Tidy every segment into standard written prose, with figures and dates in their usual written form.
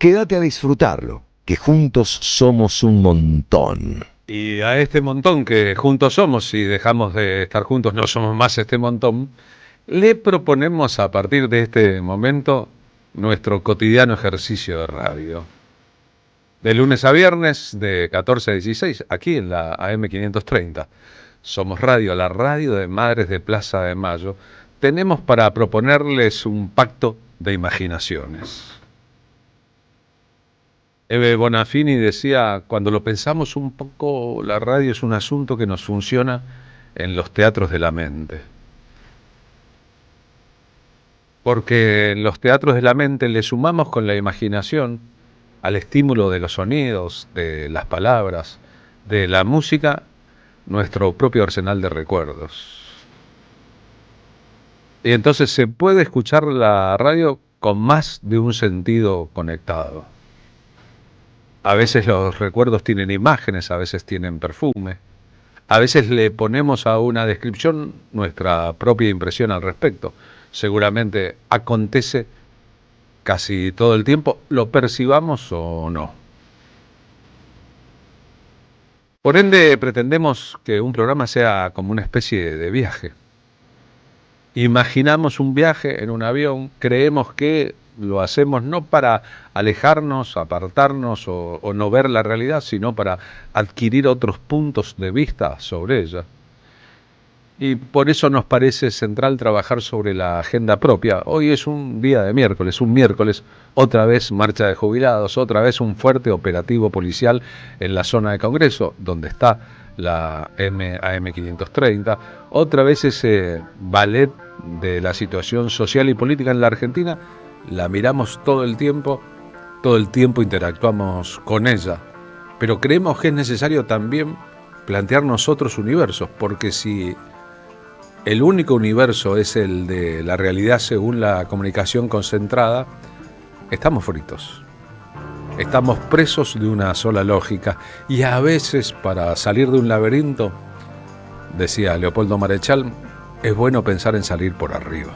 Quédate a disfrutarlo, que juntos somos un montón. Y a este montón que juntos somos, si dejamos de estar juntos no somos más este montón, le proponemos a partir de este momento nuestro cotidiano ejercicio de radio. De lunes a viernes, de 14 a 16, aquí en la AM530. Somos Radio, la radio de Madres de Plaza de Mayo. Tenemos para proponerles un pacto de imaginaciones. Eve Bonafini decía, cuando lo pensamos un poco, la radio es un asunto que nos funciona en los teatros de la mente. Porque en los teatros de la mente le sumamos con la imaginación al estímulo de los sonidos, de las palabras, de la música, nuestro propio arsenal de recuerdos. Y entonces se puede escuchar la radio con más de un sentido conectado. A veces los recuerdos tienen imágenes, a veces tienen perfume. A veces le ponemos a una descripción nuestra propia impresión al respecto. Seguramente acontece casi todo el tiempo, lo percibamos o no. Por ende, pretendemos que un programa sea como una especie de viaje. Imaginamos un viaje en un avión, creemos que lo hacemos no para alejarnos, apartarnos o no ver la realidad, sino para adquirir otros puntos de vista sobre ella. Y por eso nos parece central trabajar sobre la agenda propia. Hoy es un día de miércoles, otra vez marcha de jubilados, otra vez un fuerte operativo policial en la zona de Congreso, donde está la AM530, otra vez ese ballet de la situación social y política en la Argentina, la miramos todo el tiempo interactuamos con ella, pero creemos que es necesario también plantearnos otros universos, porque si el único universo es el de la realidad según la comunicación concentrada, estamos fritos. Estamos presos de una sola lógica y a veces para salir de un laberinto, decía Leopoldo Marechal, es bueno pensar en salir por arriba.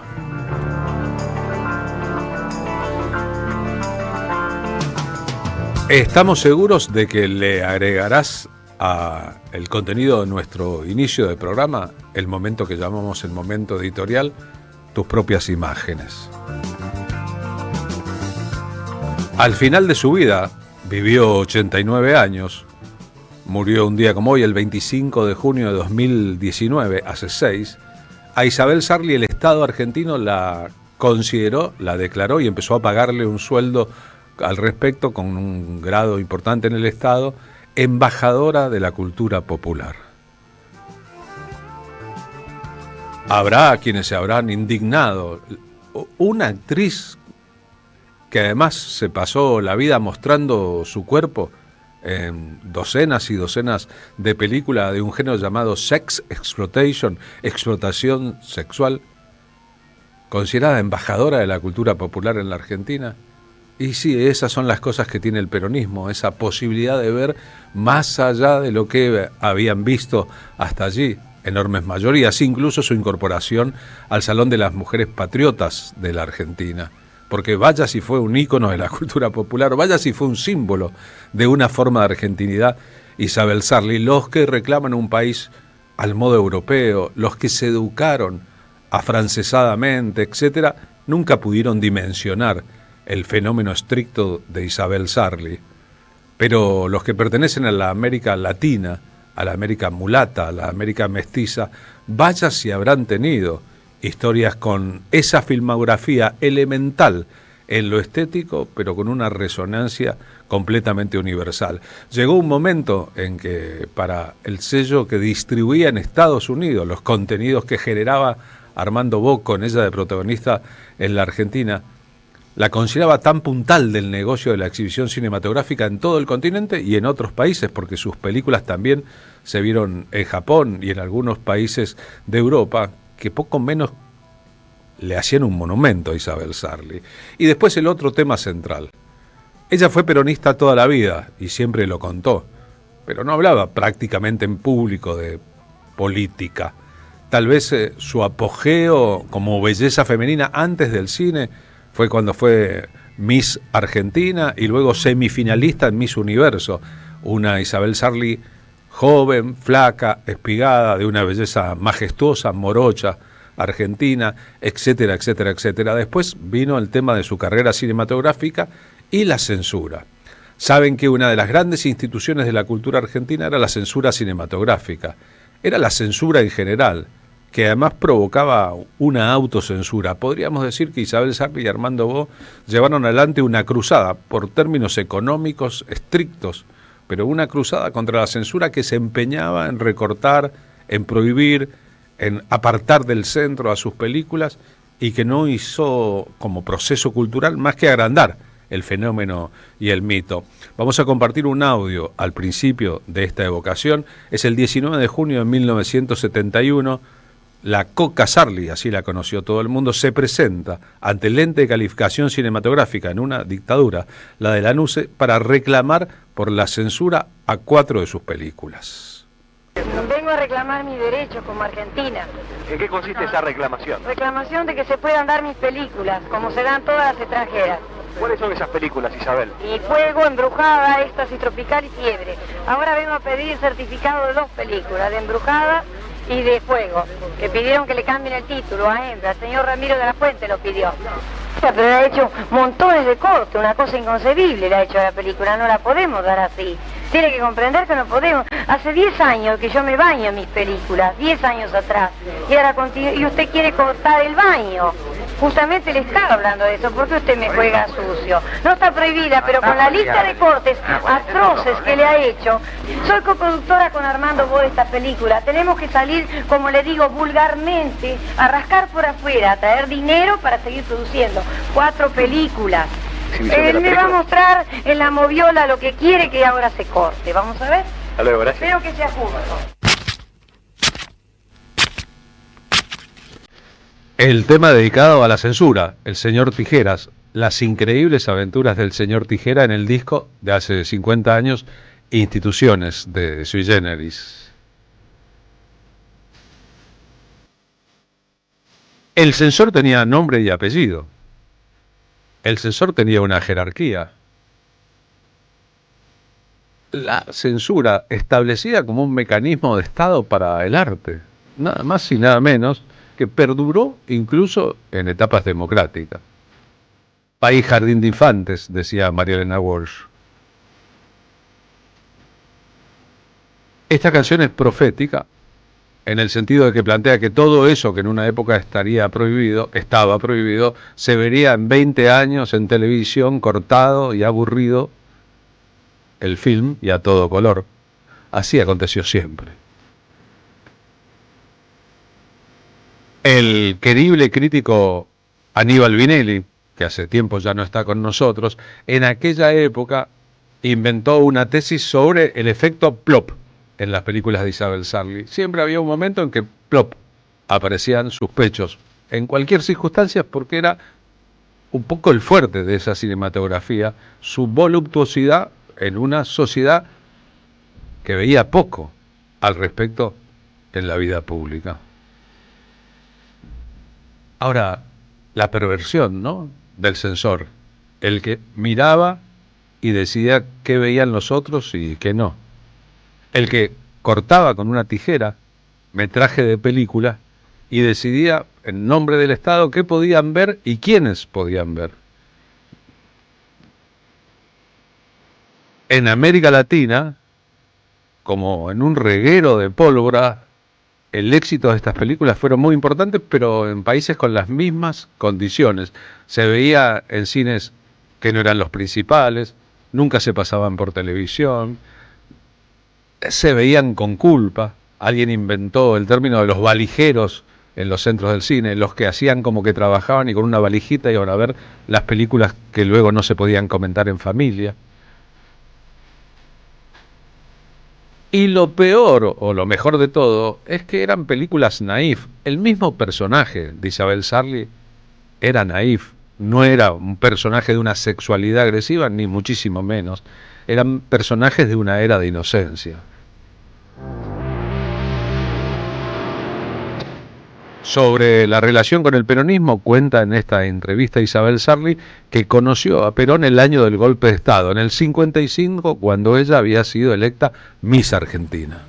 Estamos seguros de que le agregarás a el contenido de nuestro inicio de programa, el momento que llamamos el momento editorial, tus propias imágenes. Al final de su vida, vivió 89 años, murió un día como hoy, el 25 de junio de 2019, hace 6, a Isabel Sarli el Estado argentino la consideró, la declaró y empezó a pagarle un sueldo al respecto con un grado importante en el Estado, embajadora de la cultura popular. Habrá quienes se habrán indignado. Una actriz que además se pasó la vida mostrando su cuerpo en docenas y docenas de películas de un género llamado sex exploitation, explotación sexual, considerada embajadora de la cultura popular en la Argentina. Y sí, esas son las cosas que tiene el peronismo, esa posibilidad de ver más allá de lo que habían visto hasta allí, enormes mayorías, incluso su incorporación al Salón de las Mujeres Patriotas de la Argentina. Porque vaya si fue un ícono de la cultura popular, vaya si fue un símbolo de una forma de argentinidad, Isabel Sarli. Los que reclaman un país al modo europeo, los que se educaron afrancesadamente, etcétera, nunca pudieron dimensionar el fenómeno estricto de Isabel Sarli. Pero los que pertenecen a la América Latina, a la América mulata, a la América mestiza, vaya si habrán tenido historias con esa filmografía elemental en lo estético, pero con una resonancia completamente universal. Llegó un momento en que para el sello que distribuía en Estados Unidos los contenidos que generaba Armando Bo con ella de protagonista en la Argentina, la consideraba tan puntal del negocio de la exhibición cinematográfica en todo el continente y en otros países, porque sus películas también se vieron en Japón y en algunos países de Europa, que poco menos le hacían un monumento a Isabel Sarli. Y después el otro tema central. Ella fue peronista toda la vida y siempre lo contó, pero no hablaba prácticamente en público de política. Tal vez su apogeo como belleza femenina antes del cine fue cuando fue Miss Argentina y luego semifinalista en Miss Universo. Una Isabel Sarli joven, flaca, espigada, de una belleza majestuosa, morocha, argentina, etcétera, etcétera, etcétera. Después vino el tema de su carrera cinematográfica y la censura. Saben que una de las grandes instituciones de la cultura argentina era la censura cinematográfica. Era la censura en general, que además provocaba una autocensura. Podríamos decir que Isabel Sarli y Armando Bo llevaron adelante una cruzada, por términos económicos estrictos, pero una cruzada contra la censura que se empeñaba en recortar, en prohibir, en apartar del centro a sus películas, y que no hizo como proceso cultural más que agrandar el fenómeno y el mito. Vamos a compartir un audio al principio de esta evocación. Es el 19 de junio de 1971. La Coca Sarli, así la conoció todo el mundo, se presenta ante el ente de calificación cinematográfica en una dictadura, la de la NUCE, para reclamar por la censura a 4 de sus películas. Vengo a reclamar mis derechos como argentina. ¿En qué consiste esa reclamación? Reclamación de que se puedan dar mis películas, como se dan todas las extranjeras. ¿Cuáles son esas películas, Isabel? Y Fuego, Embrujada, Éxtasis Tropical y Fiebre. Ahora vengo a pedir certificado de 2 películas, de Embrujada y de Fuego, que pidieron que le cambien el título a Hembra. El señor Ramiro de la Fuente lo pidió. Pero le ha hecho montones de cortes, una cosa inconcebible le ha hecho la película, no la podemos dar así. Tiene que comprender que no podemos. Hace 10 años que yo me baño en mis películas, 10 años atrás, y ahora y usted quiere cortar el baño. Justamente le estaba hablando de eso, porque usted me juega sucio. No está prohibida, pero con la lista de cortes atroces que le ha hecho. Soy coproductora con Armando Bo de esta película. Tenemos que salir, como le digo vulgarmente, a rascar por afuera, a traer dinero para seguir produciendo 4 películas. Él me va a mostrar en la moviola lo que quiere que ahora se corte. Vamos a ver. Hasta luego, gracias. Espero que sea justo. El tema dedicado a la censura, el señor Tijeras, las increíbles aventuras del señor Tijera en el disco de hace 50 años, Instituciones, de Sui Generis. El censor tenía nombre y apellido. El censor tenía una jerarquía. La censura establecida como un mecanismo de Estado para el arte, nada más y nada menos, que perduró incluso en etapas democráticas. País jardín de infantes, decía María Elena Walsh. Esta canción es profética en el sentido de que plantea que todo eso que en una época estaba prohibido, se vería en 20 años en televisión, cortado y aburrido el film y a todo color. Así aconteció siempre. El querible crítico Aníbal Vinelli, que hace tiempo ya no está con nosotros, en aquella época inventó una tesis sobre el efecto plop en las películas de Isabel Sarli. Siempre había un momento en que plop aparecían sus pechos, en cualquier circunstancia, porque era un poco el fuerte de esa cinematografía, su voluptuosidad en una sociedad que veía poco al respecto en la vida pública. Ahora, la perversión, ¿no?, del censor, el que miraba y decidía qué veían los otros y qué no. El que cortaba con una tijera metraje de película y decidía en nombre del Estado qué podían ver y quiénes podían ver. En América Latina, como en un reguero de pólvora, el éxito de estas películas fueron muy importantes, pero en países con las mismas condiciones. Se veía en cines que no eran los principales, nunca se pasaban por televisión, se veían con culpa. Alguien inventó el término de los valijeros en los centros del cine, los que hacían como que trabajaban y con una valijita iban a ver las películas que luego no se podían comentar en familia. Y lo peor, o lo mejor de todo, es que eran películas naif. El mismo personaje de Isabel Sarli era naif. No era un personaje de una sexualidad agresiva, ni muchísimo menos. Eran personajes de una era de inocencia. Sobre la relación con el peronismo, cuenta en esta entrevista Isabel Sarli que conoció a Perón el año del golpe de Estado, en el 55, cuando ella había sido electa Miss Argentina.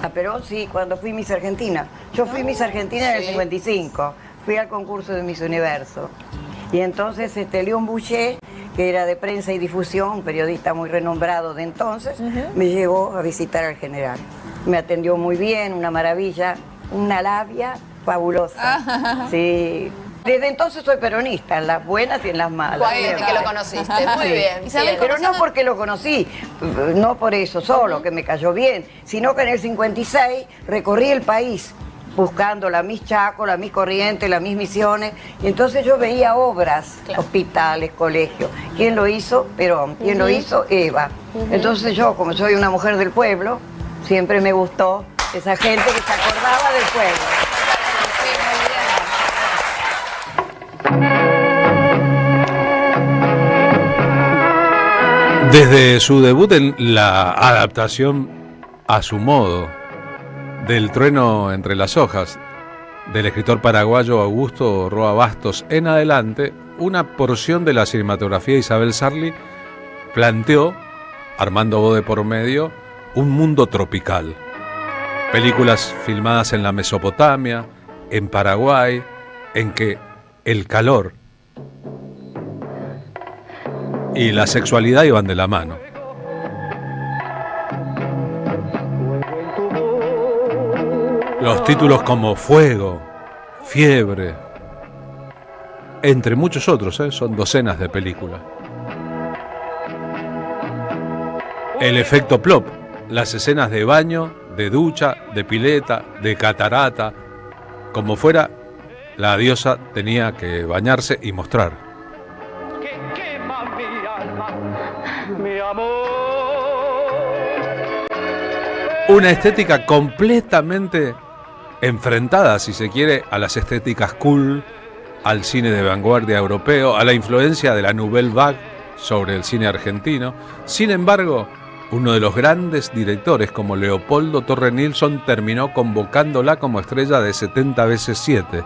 A Perón sí, cuando fui Miss Argentina. Yo fui Miss Argentina en el 55, fui al concurso de Miss Universo. Y entonces León Boucher, que era de prensa y difusión, un periodista muy renombrado de entonces, me llevó a visitar al general. Me atendió muy bien, una maravilla, una labia fabulosa. Sí. Desde entonces soy peronista, en las buenas y en las malas. Desde que lo conociste, muy bien. Isabel, pero no porque lo conocí, no por eso solo, que me cayó bien, sino que en el 56 recorrí el país buscando la Miss Chaco, la Miss Corrientes, la Miss Misiones, y entonces yo veía obras, hospitales, colegios. ¿Quién lo hizo? Perón. ¿Quién lo hizo? Eva. Entonces yo, como soy una mujer del pueblo, siempre me gustó esa gente que se acordaba del pueblo. Desde su debut en la adaptación a su modo del Trueno entre las hojas del escritor paraguayo Augusto Roa Bastos en adelante, una porción de la cinematografía de Isabel Sarli planteó, armando voz de por medio, un mundo tropical. Películas filmadas en la Mesopotamia, en Paraguay, en que el calor y la sexualidad iban de la mano. Los títulos como Fuego, Fiebre, entre muchos otros, son docenas de películas. El efecto plop, las escenas de baño, de ducha, de pileta, de catarata, como fuera, la diosa tenía que bañarse y mostrar. Una estética completamente enfrentada, si se quiere, a las estéticas cool, al cine de vanguardia europeo, a la influencia de la Nouvelle Vague sobre el cine argentino. Sin embargo, uno de los grandes directores como Leopoldo Torre Nilsson terminó convocándola como estrella de 70 veces 7.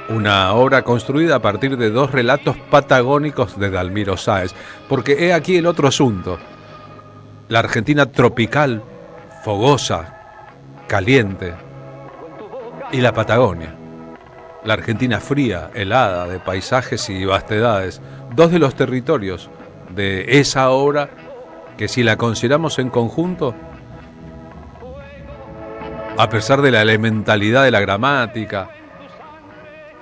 Una obra construida a partir de dos relatos patagónicos de Dalmiro Sáez. Porque he aquí el otro asunto. La Argentina tropical, fogosa, caliente, y la Patagonia. La Argentina fría, helada, de paisajes y vastedades. Dos de los territorios de esa obra que, si la consideramos en conjunto, a pesar de la elementalidad de la gramática,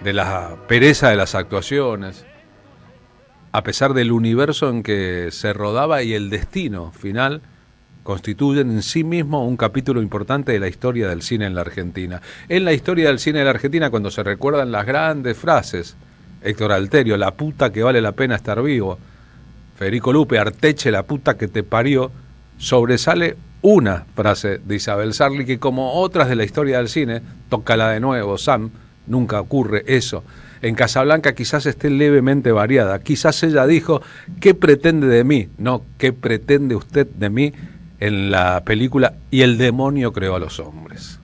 de la pereza de las actuaciones, a pesar del universo en que se rodaba y el destino final, constituyen en sí mismo un capítulo importante de la historia del cine en la Argentina. En la historia del cine en la Argentina, cuando se recuerdan las grandes frases, Héctor Alterio, la puta que vale la pena estar vivo, Federico Lupe, Arteche, la puta que te parió, sobresale una frase de Isabel Sarli que, como otras de la historia del cine, tócala de nuevo, Sam, nunca ocurre eso. En Casablanca quizás esté levemente variada. Quizás ella dijo, ¿qué pretende de mí? No, ¿qué pretende usted de mí? En la película Y el demonio creó a los hombres.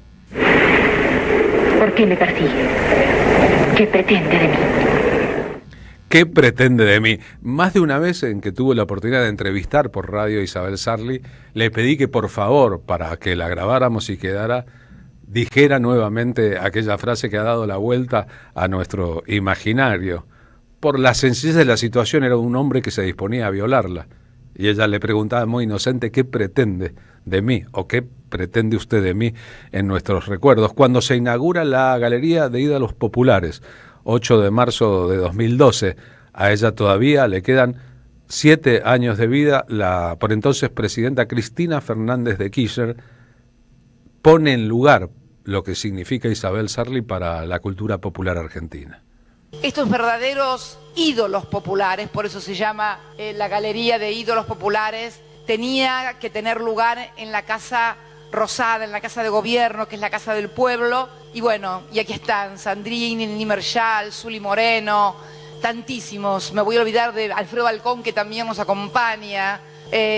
¿Por qué me persigue? ¿Qué pretende de mí? ¿Qué pretende de mí? Más de una vez en que tuve la oportunidad de entrevistar por radio a Isabel Sarli, le pedí que por favor, para que la grabáramos y quedara, dijera nuevamente aquella frase que ha dado la vuelta a nuestro imaginario. Por la sencillez de la situación, era un hombre que se disponía a violarla. Y ella le preguntaba muy inocente, ¿qué pretende de mí? ¿O qué pretende usted de mí en nuestros recuerdos? Cuando se inaugura la Galería de Ídolos Populares, 8 de marzo de 2012, a ella todavía le quedan 7 años de vida. La por entonces presidenta Cristina Fernández de Kirchner pone en lugar lo que significa Isabel Sarli para la cultura popular argentina. Estos verdaderos ídolos populares, por eso se llama la Galería de Ídolos Populares, tenía que tener lugar en la Casa Rosada, en la Casa de Gobierno, que es la Casa del Pueblo. Y bueno, y aquí están Sandrini, Nini Merchal, Zuli Moreno, tantísimos. Me voy a olvidar de Alfredo Balcón, que también nos acompaña.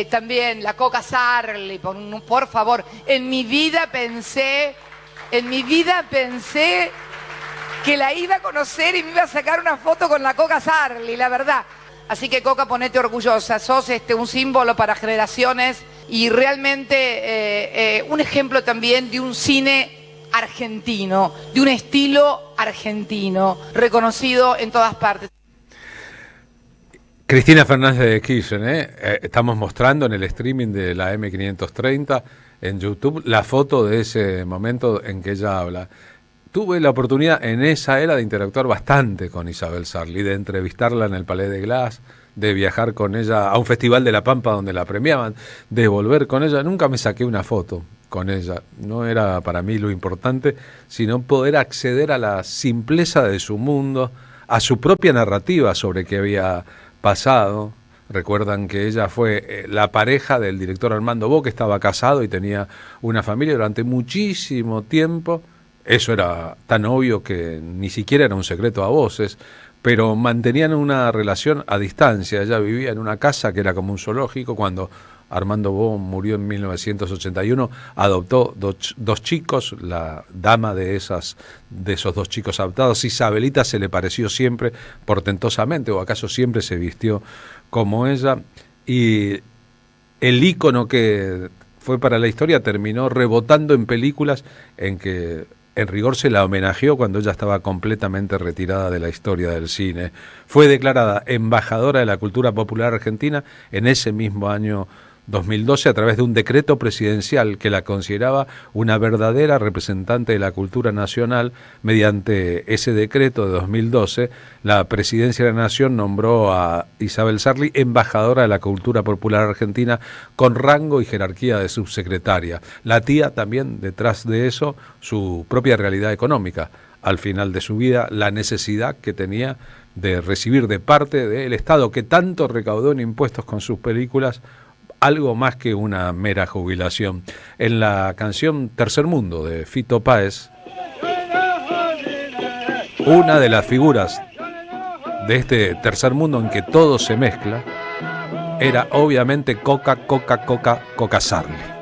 También la Coca Sarli, por favor. En mi vida pensé En mi vida pensé que la iba a conocer y me iba a sacar una foto con la Coca Sarli, la verdad. Así que Coca, ponete orgullosa, sos un símbolo para generaciones y realmente un ejemplo también de un cine argentino, de un estilo argentino, reconocido en todas partes. Cristina Fernández de Kirchner, estamos mostrando en el streaming de la M530 en YouTube la foto de ese momento en que ella habla. Tuve la oportunidad en esa era de interactuar bastante con Isabel Sarli, de entrevistarla en el Palais de Glass, de viajar con ella a un festival de La Pampa donde la premiaban, de volver con ella. Nunca me saqué una foto con ella. No era para mí lo importante, sino poder acceder a la simpleza de su mundo, a su propia narrativa sobre qué había pasado. Recuerdan que ella fue la pareja del director Armando Bo, que estaba casado y tenía una familia durante muchísimo tiempo. Eso era tan obvio que ni siquiera era un secreto a voces, pero mantenían una relación a distancia. Ella vivía en una casa que era como un zoológico. Cuando Armando Bo murió en 1981, adoptó dos chicos. La dama de esos dos chicos adoptados, Isabelita, se le pareció siempre portentosamente, o acaso siempre se vistió como ella. Y el ícono que fue para la historia terminó rebotando en películas en que en rigor se la homenajeó cuando ella estaba completamente retirada de la historia del cine. Fue declarada embajadora de la cultura popular argentina en ese mismo año 2012 a través de un decreto presidencial que la consideraba una verdadera representante de la cultura nacional. Mediante ese decreto de 2012, la Presidencia de la Nación nombró a Isabel Sarli embajadora de la cultura popular argentina con rango y jerarquía de subsecretaria. La tía también, detrás de eso, su propia realidad económica. Al final de su vida, la necesidad que tenía de recibir de parte del Estado, que tanto recaudó en impuestos con sus películas, algo más que una mera jubilación. En la canción Tercer Mundo de Fito Páez, una de las figuras de este tercer mundo en que todo se mezcla era obviamente Coca Sarli.